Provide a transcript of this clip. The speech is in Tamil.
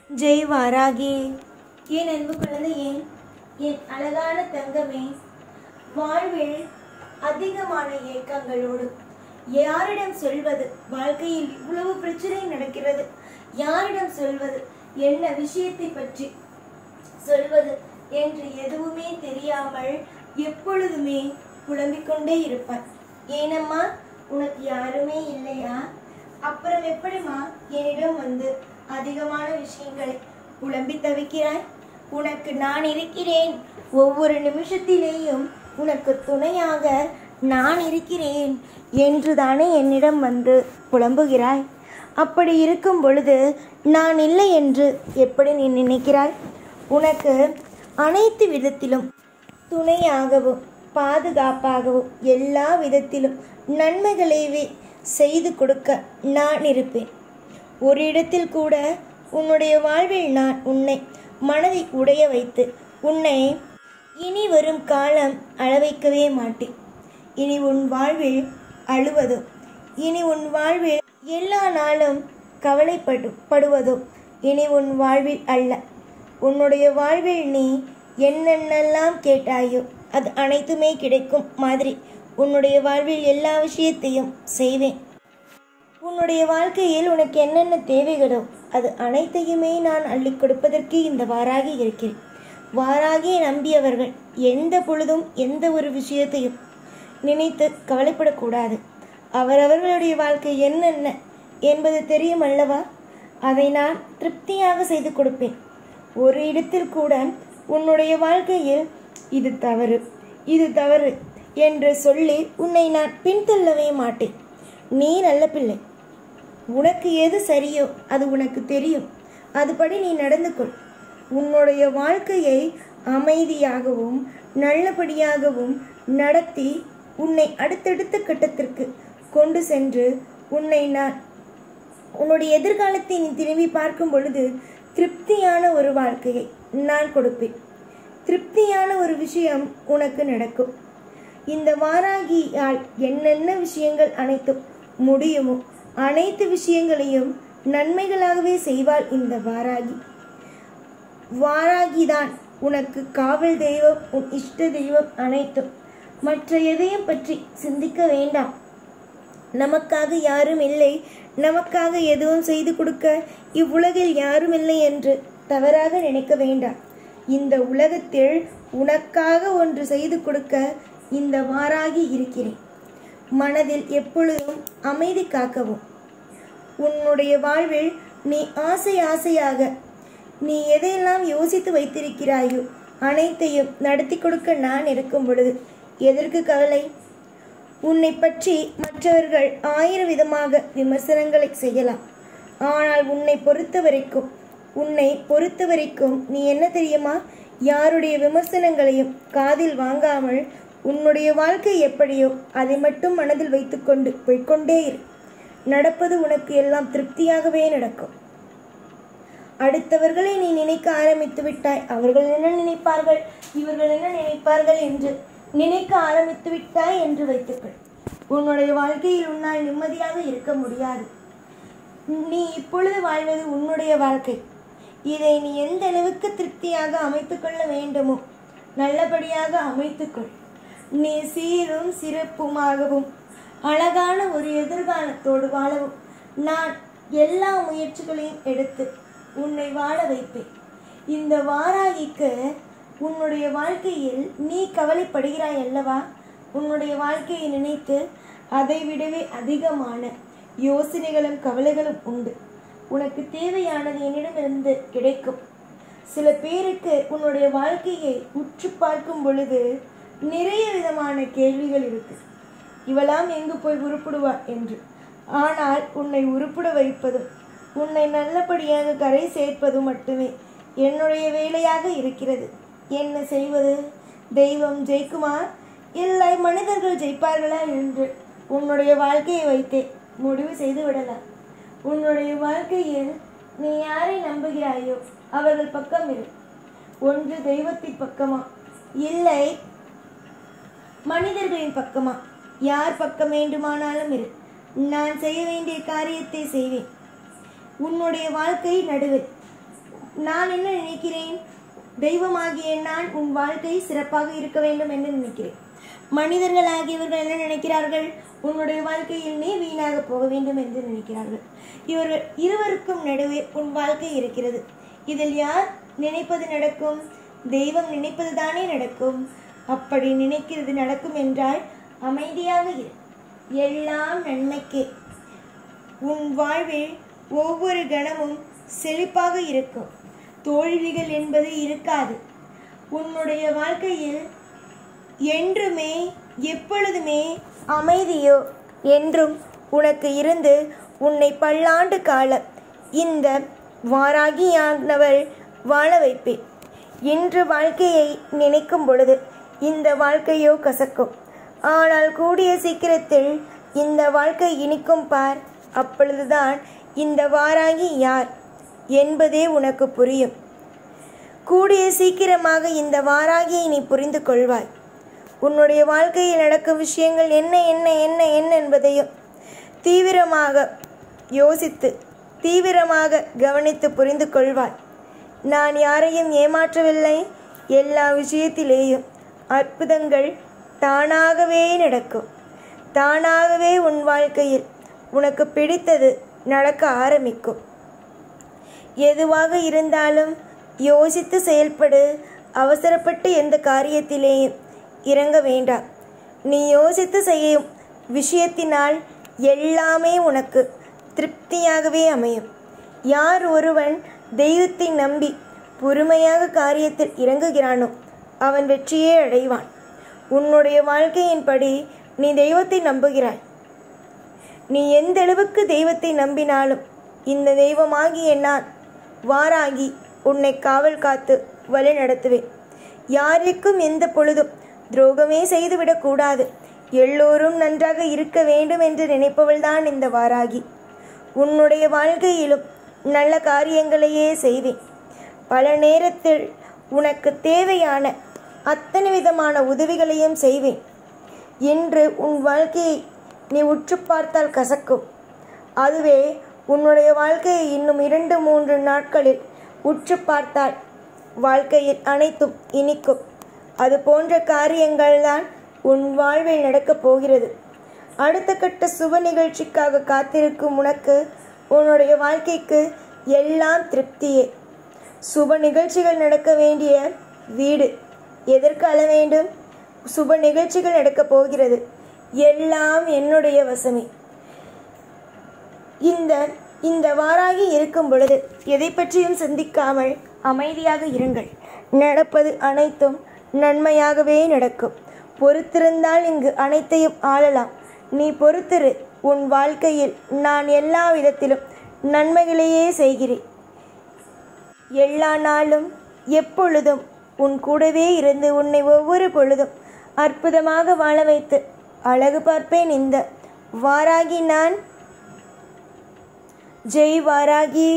ஜெய் வாராகி. என் அன்பு குழந்தையே, என் அழகான தங்கமே, வாழ்வில் அதிகமான ஏக்கங்களோடு யாரிடம் சொல்வது? வாழ்க்கையில் இவ்வளவு பிரச்சனை நடக்கிறது, யாரிடம் சொல்வது? என்ன விஷயத்தை பற்றி சொல்வது என்று எதுவுமே தெரியாமல் எப்பொழுதுமே புலம்பிக் கொண்டே இருப்பார். ஏனம்மா, உனக்கு யாருமே இல்லையா? அப்புறம் எப்படிமா என்னிடம் வந்து அதிகமான விஷயங்களை புலம்பி தவிக்கிறாய்? உனக்கு நான் இருக்கிறேன். ஒவ்வொரு நிமிஷத்திலேயும் உனக்கு துணையாக நான் இருக்கிறேன் என்று தானே என்னிடம் வந்து புலம்புகிறாய். அப்படி இருக்கும் பொழுது நான் இல்லை என்று எப்படி நீ நினைக்கிறாய்? உனக்கு அனைத்து விதத்திலும் துணையாகவும் பாதுகாப்பாகவும் எல்லா விதத்திலும் நன்மைகளையே செய்து கொடுக்க நான் இருப்பேன். ஒரு இடத்தில் கூட உன்னுடைய வாழ்வில் நான் உன்னை மனதை உடைய வைத்து உன்னை இனி வரும் காலம் அளவைக்கவே மாட்டேன். இனி உன் வாழ்வில் அழுவதோ, இனி உன் வாழ்வில் எல்லா நாளும் கவலைப்படுவதோ இனி உன் வாழ்வில் அல்ல. உன்னுடைய வாழ்வில் நீ என்னென்னலாம் கேட்டாயோ அது அனைத்துமே கிடைக்கும் மாதிரி உன்னுடைய வாழ்வில் எல்லா விஷயத்தையும் செய்வேன். உன்னுடைய வாழ்க்கையில் உனக்கு என்னென்ன தேவைகளோ அது அனைத்தையுமே நான் அள்ளி கொடுப்பதற்கு இந்த வாராகி இருக்கிறேன். வாராகியை நம்பியவர்கள் எந்த பொழுதும் எந்த ஒரு விஷயத்தையும் நினைத்து கவலைப்படக்கூடாது. அவரவர்களுடைய வாழ்க்கை என்னென்ன என்பது தெரியும் அல்லவா? அதை நான் திருப்தியாக செய்து கொடுப்பேன். ஒரு இடத்தில் கூட உன்னுடைய வாழ்க்கையில் இது தவறு, இது தவறு என்று சொல்லி உன்னை நான் பின்தள்ளவே மாட்டேன். நீ நல்ல பிள்ளை. உனக்கு எது சரியோ அது உனக்கு தெரியும். அதுபடி நீ நடந்து கொள். உன்னுடைய வாழ்க்கையை அமைதியாகவும் நல்லபடியாகவும் நடத்தி உன்னை அடுத்தடுத்த கட்டத்திற்கு கொண்டு சென்று உன்னுடைய எதிர்காலத்தை நீ திரும்பி பார்க்கும் பொழுது திருப்தியான ஒரு வாழ்க்கையை நான் கொடுப்பேன். திருப்தியான ஒரு விஷயம் உனக்கு நடக்கும். இந்த வாராகியால் என்னென்ன விஷயங்கள் அனைத்தும் முடியுமோ அனைத்து விஷயங்களையும் நன்மைகளாகவே செய்வாள் இந்த வாராகி. வாராகிதான் உனக்கு காவல் தெய்வம், உன் இஷ்ட தெய்வம் அனைத்தும். மற்ற எதையும் பற்றி சிந்திக்க வேண்டாம். நமக்காக யாரும் இல்லை, நமக்காக எதுவும் செய்து கொடுக்க இவ்வுலகில் யாரும் இல்லை என்று தவறாக நினைக்க வேண்டாம். இந்த உலகத்தில் உனக்காக ஒன்று செய்து கொடுக்க இந்த வாராகி இருக்கிறேன். மனதில் எப்பொழுதும் அமைதி காக்கவும். உன்னுடைய வாழ்வில் நீ ஆசையாக நீ எதையெல்லாம் யோசித்து வைத்திருக்கிறாயோ அனைத்தையும் நடத்தி கொடுக்க நான் இருக்கும் பொழுது எதற்கு கவலை? உன்னை பற்றி மற்றவர்கள் 1000 விதமாக விமர்சனங்களை செய்யலாம். ஆனால் உன்னை பொறுத்த வரைக்கும் நீ என்ன தெரியுமா? யாருடைய விமர்சனங்களையும் காதில் வாங்காமல் உன்னுடைய வாழ்க்கை எப்படியோ அதை மட்டும் மனதில் வைத்துக்கொண்டு போய்கொண்டே இரு. நடப்பது உனக்கு எல்லாம் திருப்தியாகவே நடக்கும். அடுத்தவர்களை நீ நினைக்க ஆரம்பித்து விட்டாய். அவர்கள் என்ன நினைப்பார்கள், இவர்கள் என்ன நினைப்பார்கள் என்று நினைக்க ஆரம்பித்து விட்டாய் என்று வைத்துக்கள். உன்னுடைய வாழ்க்கையில் உன்னால் நிம்மதியாக இருக்க முடியாது. நீ இப்பொழுது வாழ்வது உன்னுடைய வாழ்க்கை. இதை நீ எந்த அளவுக்கு திருப்தியாக அமைத்துக்கொள்ள வேண்டுமோ நல்லபடியாக அமைத்துக்கொள். நீ சீரும் சிறப்புமாகவும் அழகான ஒரு எதிர்காலத்தோடு வாழவும் நான் எல்லா முயற்சிகளையும் எடுத்து உன்னை வாழ வைப்பேன். இந்த வாராகிக்கு உன்னுடைய வாழ்க்கையில் நீ கவலைப்படுகிறாய் அல்லவா? உன்னுடைய வாழ்க்கையை நினைத்து அதை விடவே அதிகமான யோசனைகளும் கவலைகளும் உண்டு. உனக்கு தேவையானது என்னிடமிருந்து கிடைக்கும். சில பேருக்கு உன்னுடைய வாழ்க்கையை உற்று பார்க்கும் பொழுது நிறைய விதமான கேள்விகள் இருக்கு. இவளாம் எங்கு போய் உருப்பிடுவார் என்று. ஆனால் உன்னை உருப்பிட வைப்பதும் உன்னை நல்லபடியாக கரை சேர்ப்பதும் மட்டுமே என்னுடைய வேலையாக இருக்கிறது. என்ன செய்வது? தெய்வம் ஜெயிக்குமா இல்லை மனிதர்கள் ஜெயிப்பார்களா என்று உன்னுடைய வாழ்க்கையை வைத்தே முடிவு செய்து விடலாம். உன்னுடைய வாழ்க்கையில் நீ யாரை நம்புகிறாயோ அவர்கள் பக்கம் இரு. ஒன்று தெய்வத்தின் பக்கமா இல்லை மனிதர்களின் பக்கமா? யார் பக்கம் வேண்டுமானாலும் இரு. நான் செய்ய வேண்டிய காரியத்தை செய்வேன். உன்னுடைய வாழ்க்கை நடுவில் நான் என்ன நினைக்கிறேன்? தெய்வமாகிய நான் உன் வாழ்க்கை சிறப்பாக இருக்க வேண்டும் என்று நினைக்கிறேன். மனிதர்கள் ஆகியவர்கள் என்ன நினைக்கிறார்கள்? உன்னுடைய வாழ்க்கையில் நீ வீணாக போக வேண்டும் என்று நினைக்கிறார்கள். இவர்கள் இருவருக்கும் நடுவே உன் வாழ்க்கை இருக்கிறது. இதில் யார் நினைப்பது நடக்கும்? தெய்வம் நினைப்பது தானே நடக்கும். அப்படி நினைக்கிறது நடக்கும் என்றால் அமைதியாக இரு. எல்லாம் நன்மைக்கே. உன் வாழ்வில் ஒவ்வொரு கணமும் செழிப்பாக இருக்கும். தோல்விகள் என்பது இருக்காது. உன்னுடைய வாழ்க்கையில் என்றுமே எப்பொழுதுமே அமைதியோ என்றும் உனக்கு இருந்து உன்னை பல்லாண்டு காலம் இந்த வாராகியானவள் வாழ வைப்பேன். இன்று வாழ்க்கையை நினைக்கும் பொழுது இந்த வாழ்க்கையோ கசக்கும். ஆனால் கூடிய சீக்கிரத்தில் இந்த வாழ்க்கை இனிக்கும் பார். அப்பொழுதுதான் இந்த வாராகி யார் என்பதே உனக்கு புரியும். கூடிய சீக்கிரமாக இந்த வாராகியை நீ புரிந்து கொள்வாய். உன்னுடைய வாழ்க்கையில் நடக்கும் விஷயங்கள் என்ன என்ன என்ன என்ன என்பதையும் தீவிரமாக யோசித்து தீவிரமாக கவனித்து புரிந்து கொள்வாய். நான் யாரையும் ஏமாற்றவில்லை. எல்லா விஷயத்திலேயும் அற்புதங்கள் தானாகவே நடக்கும். தானாகவே உன் வாழ்க்கையில் உனக்கு பிடித்தது நடக்க ஆரம்பிக்கும். எதுவாக இருந்தாலும் யோசித்து செயல்படு. அவசரப்பட்டு எந்த காரியத்திலேயும் இறங்க வேண்டாம். நீ யோசித்து செய்யும் விஷயத்தினால் எல்லாமே உனக்கு திருப்தியாகவே அமையும். யார் ஒருவன் தெய்வத்தை நம்பி பொறுமையாக காரியத்தில் இறங்குகிறானோ அவன் வெற்றியே அடைவான். உன்னுடைய வாழ்க்கையின்படி நீ தெய்வத்தை நம்புகிறாய். நீ எந்த அளவுக்கு தெய்வத்தை நம்பினாலும் இந்த தெய்வமாகிய நான் வாராகி உன்னை காவல் காத்து வழி நடத்துவேன். யாருக்கும் எந்த பொழுதும் துரோகமே செய்துவிடக்கூடாது. எல்லோரும் நன்றாக இருக்க வேண்டும் என்று நினைப்பவள்தான் இந்த வாராகி. உன்னுடைய வாழ்க்கையிலும் நல்ல காரியங்களையே செய்வேன். பல நேரத்தில் உனக்கு தேவையான அத்தனை விதமான உதவிகளையும் செய்வேன். இன்று உன் வாழ்க்கையை நீ உற்று பார்த்தால் கசக்கும். அதுவே உன்னுடைய வாழ்க்கையை இன்னும் 2-3 நாட்களில் உற்று பார்த்தால் வாழ்க்கையில் அனைத்தும் இனிக்கும். அது போன்ற காரியங்கள்தான் உன் வாழ்வில் நடக்கப் போகிறது. அடுத்த கட்ட சுப நிகழ்ச்சிக்காக காத்திருக்கும் உனக்கு உன்னுடைய வாழ்க்கைக்கு எல்லாம் திருப்தியே. சுப நிகழ்ச்சிகள் நடக்க வேண்டிய வீடு எதற்கு அழ வேண்டும்? சுப நிகழ்ச்சிகள் நடக்கப் போகிறது. எல்லாம் என்னுடைய வசமே. இந்த வாராகி இருக்கும் பொழுது எதை பற்றியும் சிந்திக்காமல் அமைதியாக இருங்கள். நடப்பது அனைத்தும் நன்மையாகவே நடக்கும். பொறுத்திருந்தால் இங்கு அனைத்தையும் ஆளலாம். நீ பொறுத்திரு. உன் வாழ்க்கையில் நான் எல்லா விதத்திலும் நன்மைகளையே செய்கிறேன். எல்லா நாளும் எப்பொழுதும் உன் கூடவே இருந்து உன்னை ஒவ்வொரு பொழுதும் அற்புதமாக வாழ வைத்து அழகு பார்ப்பேன் இந்த வாராகி நான். ஜெய் வாராகி.